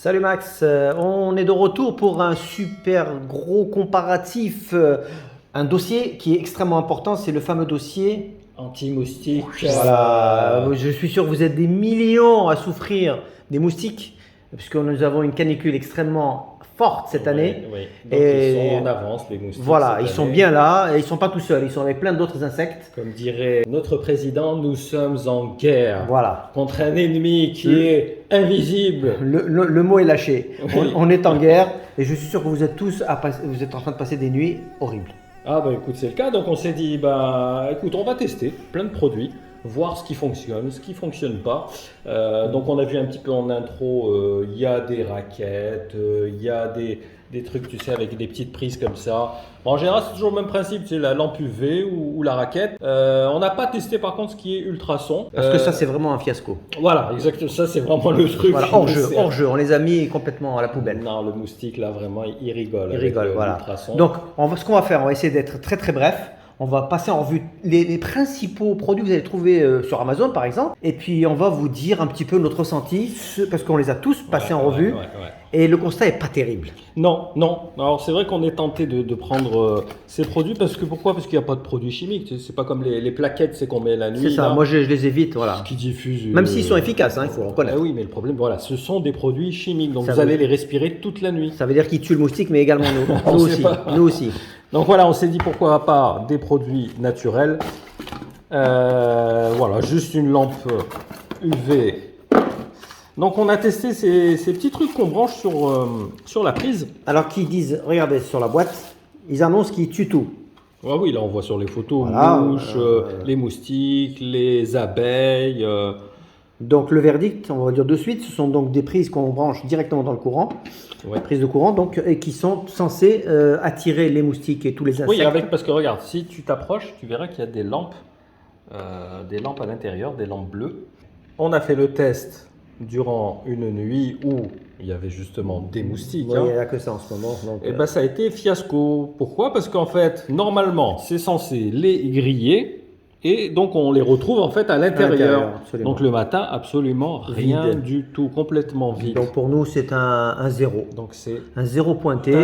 Salut Max, on est de retour pour un super gros comparatif, un dossier qui est extrêmement important, c'est le fameux dossier. Anti-moustique. Voilà, je suis sûr que vous êtes des millions à souffrir des moustiques, puisque nous avons une canicule extrêmement forte cette année. Oui. Donc Et ils sont en avance, les moustiques. voilà, cette ils sont année. bien là et ils ne sont pas tout seuls, ils sont avec plein d'autres insectes. Comme dirait notre président, nous sommes en guerre Voilà, contre un ennemi qui est invisible. le mot est lâché. Oui. On est en guerre et je suis sûr que vous êtes tous vous êtes en train de passer des nuits horribles. Ah bah écoute, c'est le cas. Donc on s'est dit, bah écoute, on va tester plein de produits, voir ce qui fonctionne, ce qui fonctionne pas. Donc on a vu un petit peu en intro, il y a des raquettes, il y a des trucs, tu sais, avec des petites prises comme ça. Bon, en général, c'est toujours le même principe, c'est la lampe UV ou la raquette. On n'a pas testé par contre ce qui est ultrason. Parce que ça, c'est vraiment un fiasco. Voilà, exactement. Ça, c'est vraiment le truc. Voilà, hors jeu, on les a mis complètement à la poubelle. Non, le moustique, là, vraiment, il rigole. Il avec rigole, voilà. l'ultrason. Donc, ce qu'on va faire, on va essayer d'être très très bref. On va passer en revue les principaux produits que vous allez trouver sur Amazon, par exemple. Et puis, on va vous dire un petit peu notre ressenti, parce qu'on les a tous passés en revue. Ouais. Et le constat est pas terrible. Non. Alors c'est vrai qu'on est tenté de prendre ces produits parce que pourquoi? Parce qu'il n'y a pas de produits chimiques. Tu sais, c'est pas comme les plaquettes, c'est qu'on met la nuit. C'est ça, là, moi je les évite, voilà. qui diffusent. Même s'ils sont efficaces, il faut le reconnaître. Ah oui, mais le problème, voilà, ce sont des produits chimiques, donc Ça vous veut- allez les respirer toute la nuit. Ça veut dire qu'ils tuent le moustique, mais également nous. On Nous sait aussi. pas. Nous aussi. Donc voilà, on s'est dit pourquoi pas des produits naturels. Voilà, juste une lampe UV. Donc on a testé ces petits trucs qu'on branche sur la prise. Alors qu'ils disent, regardez sur la boîte, ils annoncent qu'ils tuent tout. Ah oui, là on voit sur les photos Voilà, mouches, les moustiques, les abeilles. Donc le verdict, on va dire de suite, ce sont donc des prises qu'on branche directement dans le courant, Ouais. prises de courant, donc, et qui sont censées attirer les moustiques et tous les insectes. Oui, parce que regarde, si tu t'approches, tu verras qu'il y a des lampes à l'intérieur, des lampes bleues. On a fait le test durant une nuit où il y avait justement des moustiques. Oui, il n'y a que ça en ce moment. Donc, Et ben ça a été fiasco. Pourquoi? Parce qu'en fait, normalement, c'est censé les griller et donc on les retrouve en fait à l'intérieur. absolument. Donc le matin, absolument rien Vide. du tout, complètement vide. Donc pour nous, c'est un zéro. Donc c'est Un zéro pointé.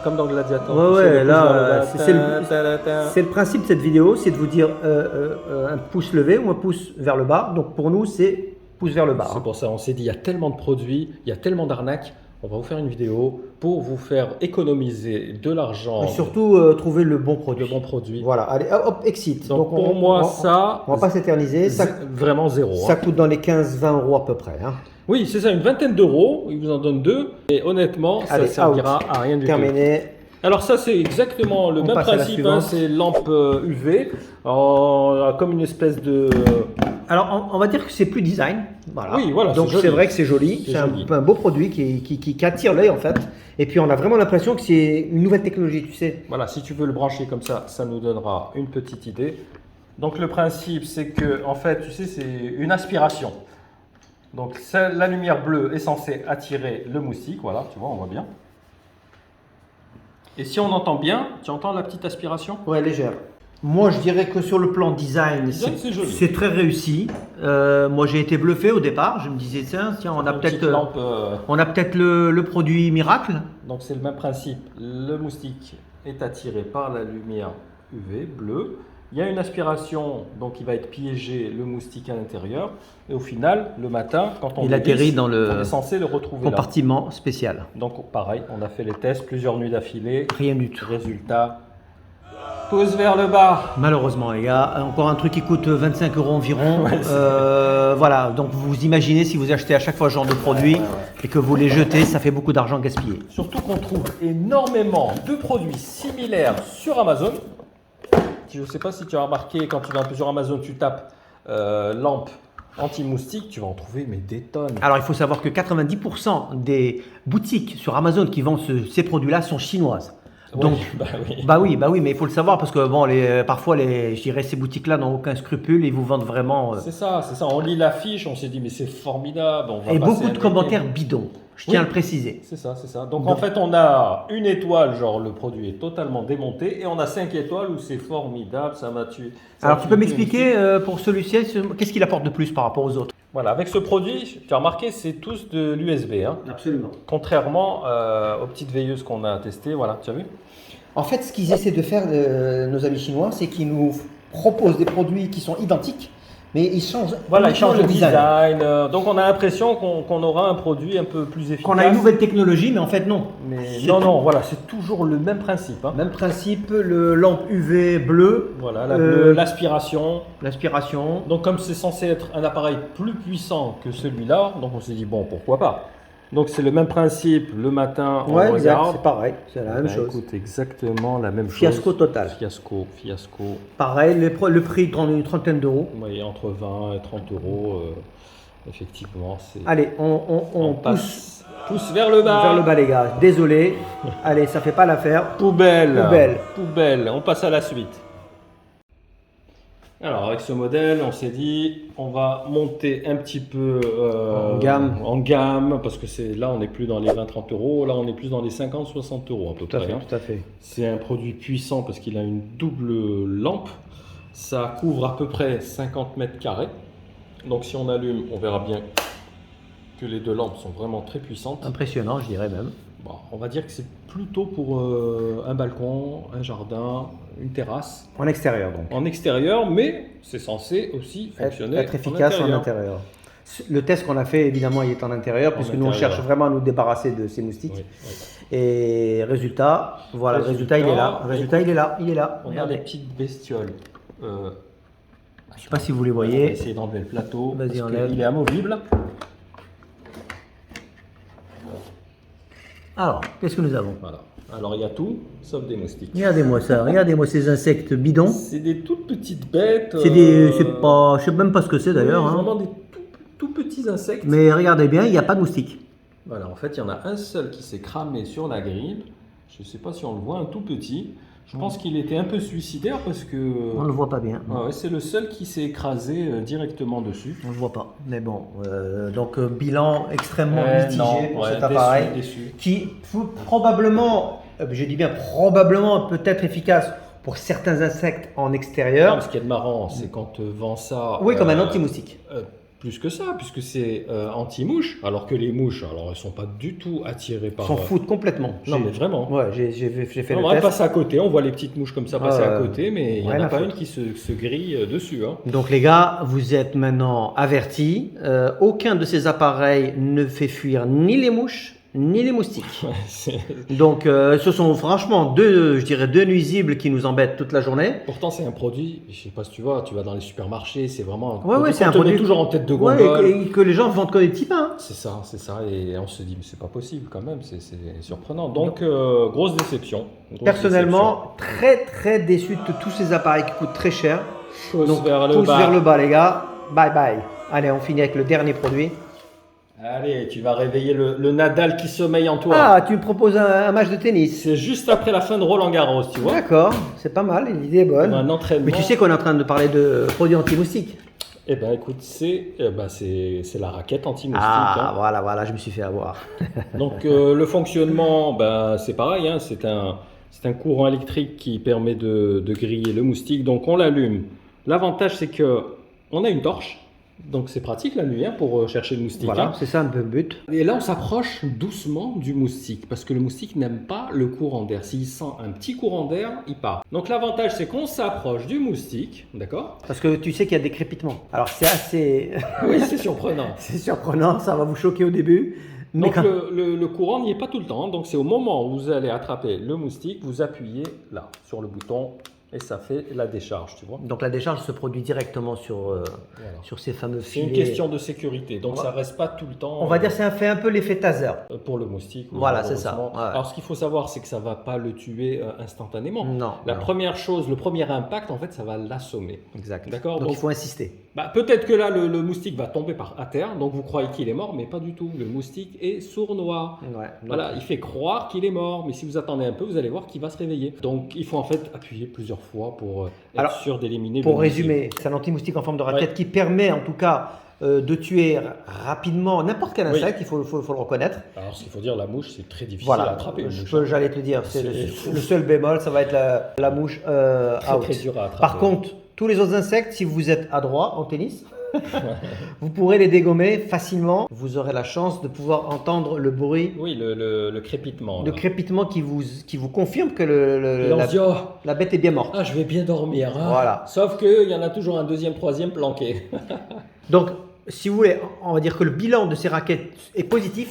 comme dans Gladiator. Ouais, tu sais, ouais, le là, pouce c'est vers le bas, ta. C'est le principe de cette vidéo, c'est de vous dire un pouce levé ou un pouce vers le bas. Donc pour nous, c'est pouce vers le bas. C'est pour ça, on s'est dit, il y a tellement de produits, il y a tellement d'arnaques, on va vous faire une vidéo pour vous faire économiser de l'argent, Et surtout, trouver le bon produit. de bons produits. Voilà, allez, hop, exit. Donc pour moi, ça, on va pas s'éterniser. Ça, vraiment zéro. ça hein. coûte dans les 15-20 euros à peu près. Hein. Oui, c'est ça, une vingtaine d'euros, il vous en donne deux, et honnêtement, ça Allez, ne servira out. à rien du tout. Terminé. Alors ça, c'est exactement le On même passe à la principe, suivante. c'est lampe UV, comme une espèce de... Alors, on va dire que c'est plus design. Voilà. Oui, voilà, Donc c'est joli. c'est vrai que c'est joli. C'est C'est joli. un beau produit qui attire l'œil en fait. Et puis on a vraiment l'impression que c'est une nouvelle technologie, tu sais. Voilà, si tu veux le brancher comme ça nous donnera une petite idée. Donc le principe, c'est que, en fait, tu sais, c'est une aspiration. Donc la lumière bleue est censée attirer le moustique, voilà, tu vois, on voit bien. Et si on entend bien, tu entends la petite aspiration? Ouais, légère. Moi, je dirais que sur le plan design, Design, c'est joli. c'est très réussi. Moi, j'ai été bluffé au départ. Je me disais, tiens, on a Une peut-être petite lampe, le produit miracle. donc c'est le même principe. Le moustique est attiré par la lumière UV bleue. Il y a une aspiration, donc il va être piégé le moustique à l'intérieur. Et au final, le matin, quand on Il le atterrit visse, dans le on est censé le retrouver là. compartiment spécial. Donc pareil, on a fait les tests plusieurs nuits d'affilée. Rien du tout. Résultat, pouce vers le bas. Malheureusement, les gars, encore un truc qui coûte 25 euros environ. Ouais, voilà, donc vous imaginez si vous achetez à chaque fois ce genre de produit et que vous les jetez, ça fait beaucoup d'argent gaspillé. Surtout qu'on trouve énormément de produits similaires sur Amazon. Je ne sais pas si tu as remarqué, quand tu vas un peu sur Amazon, tu tapes lampe anti-moustique, tu vas en trouver mais des tonnes. Alors il faut savoir que 90% des boutiques sur Amazon qui vendent ces produits-là sont chinoises. Donc, Oui. bah oui, mais il faut le savoir parce que bon, parfois, je dirais, ces boutiques-là n'ont aucun scrupule, ils vous vendent vraiment. C'est ça. On lit l'affiche, on s'est dit mais c'est formidable. On va Et passer beaucoup un de été. commentaires bidons, je tiens à Oui. le préciser. C'est ça. Donc en fait, on a une étoile, genre le produit est totalement démonté, et on a 5 étoiles où c'est formidable, ça m'a tué. Alors tu peux m'expliquer pour celui-ci, qu'est-ce qu'il apporte de plus par rapport aux autres? Voilà, avec ce produit, tu as remarqué, c'est tous de l'USB. Hein. Absolument. Contrairement aux petites veilleuses qu'on a testées. Voilà, tu as vu? En fait, ce qu'ils essaient de faire, nos amis chinois, c'est qu'ils nous proposent des produits qui sont identiques, mais ils changent, Voilà, ils uniquement changent le design. Donc on a l'impression qu'on aura un produit un peu plus efficace. Qu'on a une nouvelle technologie, mais en fait non. Mais non, voilà, c'est toujours le même principe. Hein. Même principe, le lampe UV bleu, Voilà, l'aspiration. l'aspiration. Donc comme c'est censé être un appareil plus puissant que celui-là, donc on s'est dit bon, pourquoi pas. Donc c'est le même principe, le matin on Ouais, exact, regarde. c'est pareil, c'est la même chose. Écoute, exactement la même chose. Fiasco total. Fiasco. Pareil, le prix dans une trentaine d'euros. Oui, entre 20 et 30 euros, effectivement. Allez, on pousse pousse vers le bas. vers le bas les gars. Désolé. Allez, ça fait pas l'affaire. Poubelle. On passe à la suite. Alors avec ce modèle, on s'est dit, on va monter un petit peu en gamme, parce que là on n'est plus dans les 20-30 euros, là on est plus dans les 50-60 euros à peu près. Tout à fait. C'est un produit puissant parce qu'il a une double lampe, ça couvre à peu près 50 mètres carrés. Donc si on allume, on verra bien que les deux lampes sont vraiment très puissantes. Impressionnant, je dirais même. Bon, on va dire que c'est plutôt pour un balcon, un jardin, une terrasse. En extérieur donc. En extérieur, mais c'est censé aussi fonctionner être efficace en intérieur. Le test qu'on a fait, évidemment, il est en intérieur, puisque nous on cherche vraiment à nous débarrasser de ces moustiques. Oui. Et résultat, voilà, le résultat il est là. Le résultat il est là. On a des petites bestioles. Je ne sais pas si vous les voyez. On va essayer d'enlever le plateau. Vas-y, enlève. Il est amovible. Alors, qu'est-ce que nous avons? Voilà. Alors, il y a tout, sauf des moustiques. Regardez-moi ça, regardez-moi ces insectes bidons. C'est des toutes petites bêtes. Je sais même pas ce que c'est d'ailleurs. C'est vraiment des tout petits insectes. Mais regardez bien, il n'y a pas de moustiques. Voilà, en fait, il y en a un seul qui s'est cramé sur la grille. Je ne sais pas si on le voit, un tout petit. Je pense qu'il était un peu suicidaire parce que... On ne le voit pas bien. Ouais, c'est le seul qui s'est écrasé directement dessus. On ne le voit pas. Mais bon, donc bilan extrêmement mitigé pour cet appareil. Déçu. Qui probablement, je dis bien probablement, peut être efficace pour certains insectes en extérieur. Non, ce qui est marrant, c'est quand tu vends ça... Oui, comme un anti-moustique. Plus que ça, puisque c'est anti-mouche, alors que les mouches, alors elles sont pas du tout attirées par... S'en foutent complètement. Non mais vraiment. Ouais, j'ai fait le on test. passe à côté, on voit les petites mouches comme ça passer à côté, mais il n'y en a pas une qui se grille dessus. Hein. Donc les gars, vous êtes maintenant avertis. Aucun de ces appareils ne fait fuir ni les mouches, ni les moustiques. Donc ce sont franchement deux nuisibles qui nous embêtent toute la journée. Pourtant c'est un produit, je sais pas si tu vois, tu vas dans les supermarchés, c'est vraiment c'est un produit toujours en tête de gondole. Et que les gens vendent comme des petits pains. C'est ça, et on se dit mais c'est pas possible quand même, c'est surprenant. Donc grosse déception. Personnellement, très déçu de tous ces appareils qui coûtent très cher. Donc vers le bas les gars. Bye bye. Allez, on finit avec le dernier produit. Allez, tu vas réveiller le Nadal qui sommeille en toi. Ah, tu me proposes un match de tennis. C'est juste après la fin de Roland Garros, tu vois. D'accord, c'est pas mal, l'idée est bonne. Un entraînement. Mais tu sais qu'on est en train de parler de produits anti-moustiques. Eh ben écoute, c'est la raquette anti-moustique. Ah, voilà, je me suis fait avoir. Donc le fonctionnement, c'est pareil, hein, c'est un courant électrique qui permet de griller le moustique. Donc on l'allume. L'avantage c'est que on a une torche. Donc c'est pratique la nuit pour chercher le moustique. Voilà, c'est ça un peu le but. Et là on s'approche doucement du moustique parce que le moustique n'aime pas le courant d'air. S'il sent un petit courant d'air, il part. Donc l'avantage c'est qu'on s'approche du moustique, d'accord? Parce que tu sais qu'il y a des crépitements. Alors c'est assez... Oui, c'est surprenant. C'est surprenant, ça va vous choquer au début. Mais donc le courant n'y est pas tout le temps. Donc c'est au moment où vous allez attraper le moustique, vous appuyez là sur le bouton. Et ça fait la décharge, tu vois. Donc la décharge se produit directement sur ces fameux filets. C'est une question de sécurité, donc ça ne reste pas tout le temps. On va dire que ça fait un peu l'effet taser. Pour le moustique. Voilà, c'est ça. Ouais. Alors ce qu'il faut savoir, c'est que ça ne va pas le tuer instantanément. Non. Première chose, le premier impact, en fait, ça va l'assommer. Exact. D'accord. Donc il faut insister. Peut-être que là, le moustique va tomber à terre, donc vous croyez qu'il est mort, mais pas du tout. Le moustique est sournois. Ouais, voilà, il fait croire qu'il est mort, mais si vous attendez un peu, vous allez voir qu'il va se réveiller. Donc il faut en fait appuyer plusieurs fois pour être sûr d'éliminer le moustique. Pour résumer, c'est un anti-moustique en forme de raquette qui permet en tout cas de tuer rapidement n'importe quel insecte, il faut le reconnaître. Alors, ce qu'il faut dire, la mouche, c'est très difficile à attraper. J'allais te dire, c'est le seul bémol, ça va être la mouche out. Très dur à attraper. Par contre, tous les autres insectes, si vous êtes adroit en tennis, vous pourrez les dégommer facilement. Vous aurez la chance de pouvoir entendre le bruit, Oui, le crépitement. le là. crépitement qui vous confirme que Et on se dit, oh, la bête est bien morte. ah, je vais bien dormir. Hein. Voilà. Sauf qu'il y en a toujours un deuxième, troisième planqué. Donc, si vous voulez, on va dire que le bilan de ces raquettes est positif,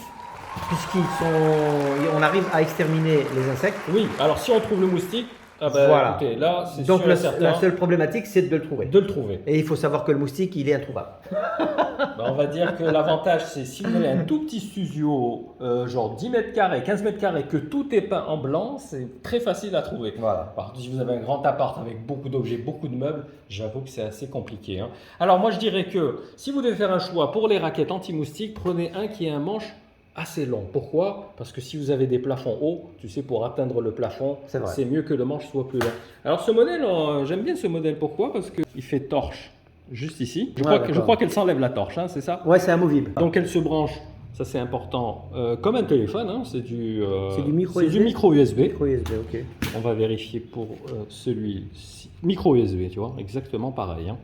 on arrive à exterminer les insectes. Oui, alors si on trouve le moustique, ah ben, Voilà. écoutez, là, c'est Donc, sûr et certain la seule problématique, c'est de le trouver. de le trouver. Et il faut savoir que le moustique, il est introuvable. Ben, on va dire que l'avantage, c'est si vous avez un tout petit studio, genre 10 mètres carrés, 15 mètres carrés, que tout est peint en blanc, c'est très facile à trouver. Voilà. Par contre, si vous avez un grand appart avec beaucoup d'objets, beaucoup de meubles, j'avoue que c'est assez compliqué. Hein. Alors moi, je dirais que si vous devez faire un choix pour les raquettes anti-moustiques, prenez un qui a un manche assez long. Pourquoi? Parce que si vous avez des plafonds hauts, tu sais, pour atteindre le plafond, C'est vrai. c'est mieux que le manche soit plus long. Alors ce modèle, j'aime bien ce modèle. Pourquoi? Parce qu'il fait torche juste ici. Je Ouais, crois qu'elle s'enlève la torche, hein, c'est ça? Ouais, c'est amovible. Donc elle se branche, ça c'est important, comme un téléphone, hein, c'est du micro c'est USB. du micro USB. Micro USB, ok. On va vérifier pour celui-ci. Micro USB, tu vois, exactement pareil. Hein.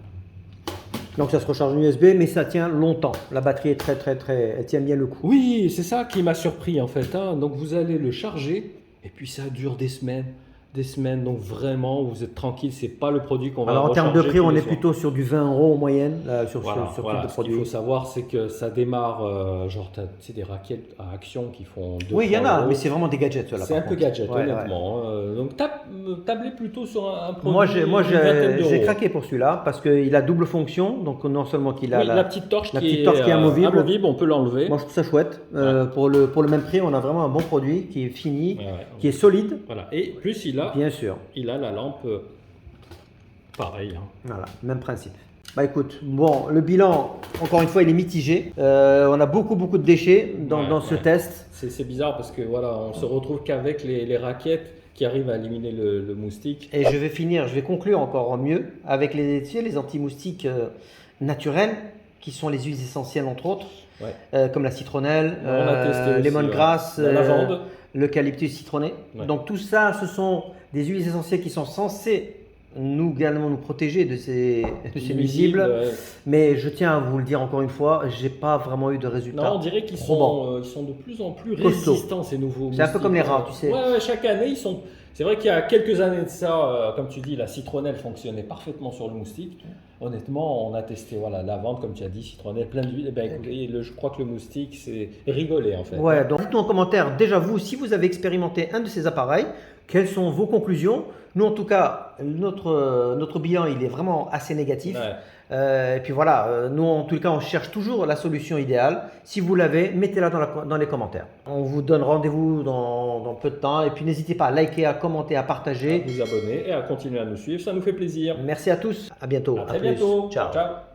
Donc ça se recharge en USB, mais ça tient longtemps. La batterie est elle tient bien le coup. Oui, c'est ça qui m'a surpris en fait. Hein. Donc vous allez le charger et puis ça dure des semaines. Donc vraiment, vous êtes tranquille, c'est pas le produit qu'on va Alors en termes de recharger prix, tous on les est soirs. plutôt sur du 20 € en moyenne sur Voilà, ce type voilà. de Ce qu'il produit. faut savoir, c'est que ça démarre, genre, tu sais, des raquettes à action qui font 2 Oui, il y en a, €. mais c'est vraiment des gadgets. Là, C'est par un peu contre. gadget, Ouais, ouais. honnêtement. Hein. Donc, tablez plutôt sur un produit. Moi, d'une vingtaine j'ai d'euros. craqué pour celui-là parce qu'il a double fonction. Donc non seulement qu'il a Oui, la petite torche la qui petite torche qui est amovible. on peut l'enlever. Moi, je trouve ça chouette. Pour le même prix, on a vraiment un bon produit qui est fini, Ouais, ouais. qui est solide, Voilà. Et plus bien sûr. il a la lampe pareil. Hein. Voilà, même principe. Bah écoute, bon, le bilan, encore une fois, il est mitigé. On a beaucoup de déchets dans ce test. C'est bizarre parce que voilà, on se retrouve qu'avec les raquettes qui arrivent à éliminer le moustique. Et je vais conclure encore mieux avec tu sais, les anti-moustiques naturels, qui sont les huiles essentielles entre autres, comme la citronnelle, On a testé aussi, lemongrass, la lavande, l'eucalyptus citronné. Ouais. Donc tout ça, ce sont des huiles essentielles qui sont censées nous également nous protéger de ces nuisibles. ouais. Mais je tiens à vous le dire encore une fois, j'ai pas vraiment eu de résultats. Non, on dirait qu'ils probants. sont de plus en plus Costauds. résistants ces nouveaux C'est un peu moustiques. comme les rats, tu sais. Ouais, chaque année ils sont. C'est vrai qu'il y a quelques années de ça, comme tu dis, la citronnelle fonctionnait parfaitement sur le moustique. Honnêtement, on a testé voilà, lavande, comme tu as dit, citronnelle, plein d'huile. Eh ben, écoutez, je crois que le moustique, c'est rigolé en fait. Ouais, donc dites-nous en commentaire, déjà vous, si vous avez expérimenté un de ces appareils, quelles sont vos conclusions? Nous, en tout cas, notre bilan, il est vraiment assez négatif. Ouais. Et puis voilà, nous, en tout cas, on cherche toujours la solution idéale. Si vous l'avez, mettez-la dans les commentaires. On vous donne rendez-vous dans peu de temps. Et puis, n'hésitez pas à liker, à commenter, à partager. À vous abonner et à continuer à nous suivre, ça nous fait plaisir. Merci à tous. À bientôt. À très plus. bientôt. Ciao. Ciao.